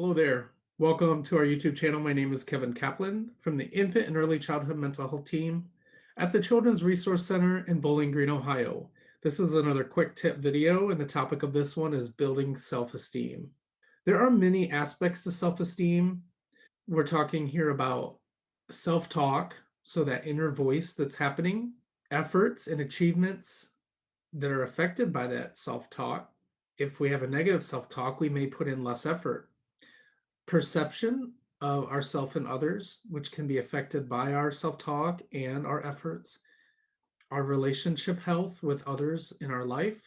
Hello there. Welcome to our YouTube channel. My name is Kevin Kaplan from the Infant and Early Childhood Mental Health Team at the Children's Resource Center in Bowling Green, Ohio. This is another quick tip video, and the topic of this one is building self-esteem. There are many aspects to self-esteem. We're talking here about self-talk, so that inner voice that's happening, efforts and achievements that are affected by that self-talk. If we have a negative self-talk, we may put in less effort. Perception of ourself and others, which can be affected by our self-talk and our efforts, our relationship health with others in our life,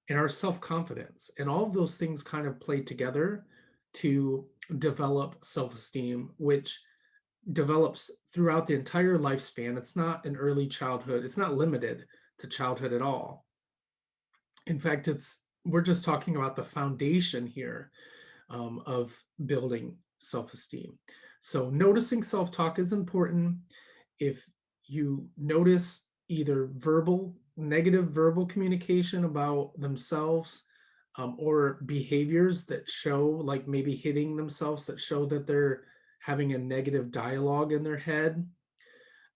and our self-confidence. And all of those things kind of play together to develop self-esteem, which develops throughout the entire lifespan. It's not an early childhood. It's not limited to childhood at all. In fact, we're just talking about the foundation here of building self-esteem. So noticing self-talk is important. If you notice either negative verbal communication about themselves, or behaviors that show, like maybe hitting themselves, that show that they're having a negative dialogue in their head,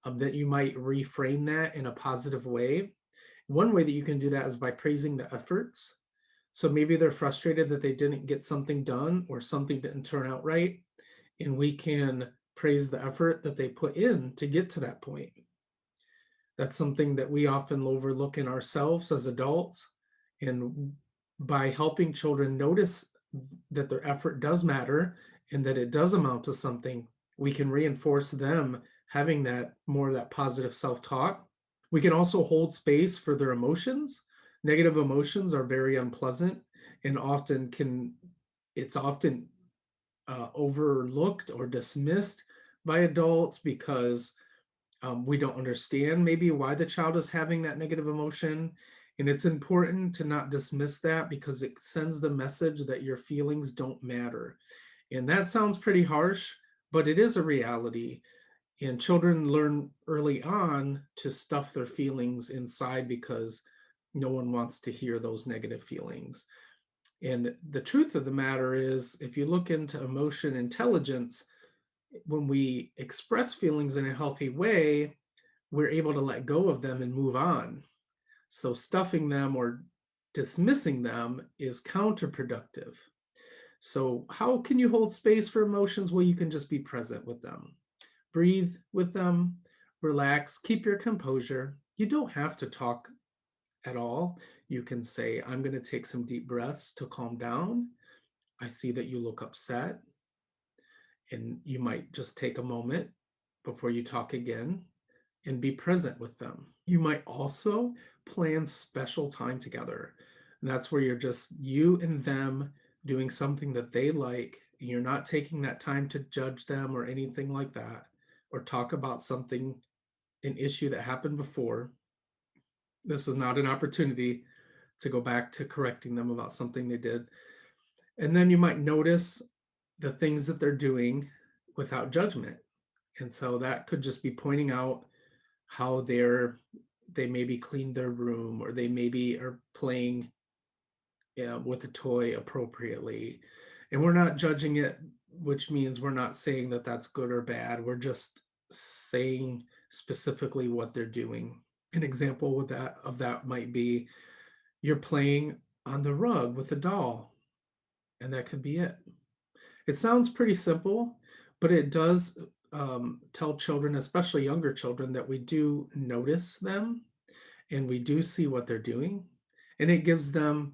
that you might reframe that in a positive way. One way that you can do that is by praising the efforts. So maybe they're frustrated that they didn't get something done or something didn't turn out right, and we can praise the effort that they put in to get to that point. That's something that we often overlook in ourselves as adults, and by helping children notice that their effort does matter and that it does amount to something, we can reinforce them having that more of that positive self-talk. We can also hold space for their emotions. Negative emotions are very unpleasant and it's often overlooked or dismissed by adults because we don't understand maybe why the child is having that negative emotion. And it's important to not dismiss that, because it sends the message that your feelings don't matter. And that sounds pretty harsh, but it is a reality. And children learn early on to stuff their feelings inside because no one wants to hear those negative feelings. And the truth of the matter is, if you look into emotion intelligence, when we express feelings in a healthy way, we're able to let go of them and move on. So stuffing them or dismissing them is counterproductive. So how can you hold space for emotions? Well, you can just be present with them. Breathe with them, relax, keep your composure. You don't have to talk at all. You can say, I'm going to take some deep breaths to calm down. I see that you look upset. And you might just take a moment before you talk again and be present with them. You might also plan special time together. And that's where you're just you and them doing something that they like. And you're not taking that time to judge them or anything like that, or talk about something, an issue that happened before. This is not an opportunity to go back to correcting them about something they did. And then you might notice the things that they're doing without judgment. And so that could just be pointing out how they maybe cleaned their room, or they maybe are playing with a toy appropriately. And we're not judging it, which means we're not saying that that's good or bad. We're just saying specifically what they're doing. An example of that might be you're playing on the rug with a doll, and that could be it. It sounds pretty simple, but it does tell children, especially younger children, that we do notice them and we do see what they're doing, and it gives them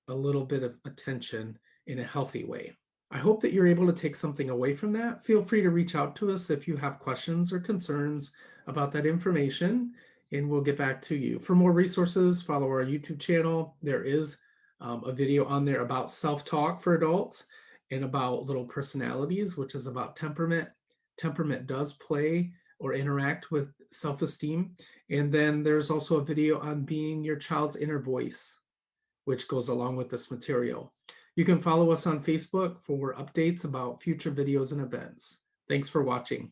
a little bit of attention in a healthy way. I hope that you're able to take something away from that. Feel free to reach out to us if you have questions or concerns about that information, and we'll get back to you. For more resources, follow our YouTube channel. There is a video on there about self-talk for adults and about little personalities, which is about temperament. Temperament does play or interact with self-esteem. And then there's also a video on being your child's inner voice, which goes along with this material. You can follow us on Facebook for updates about future videos and events. Thanks for watching.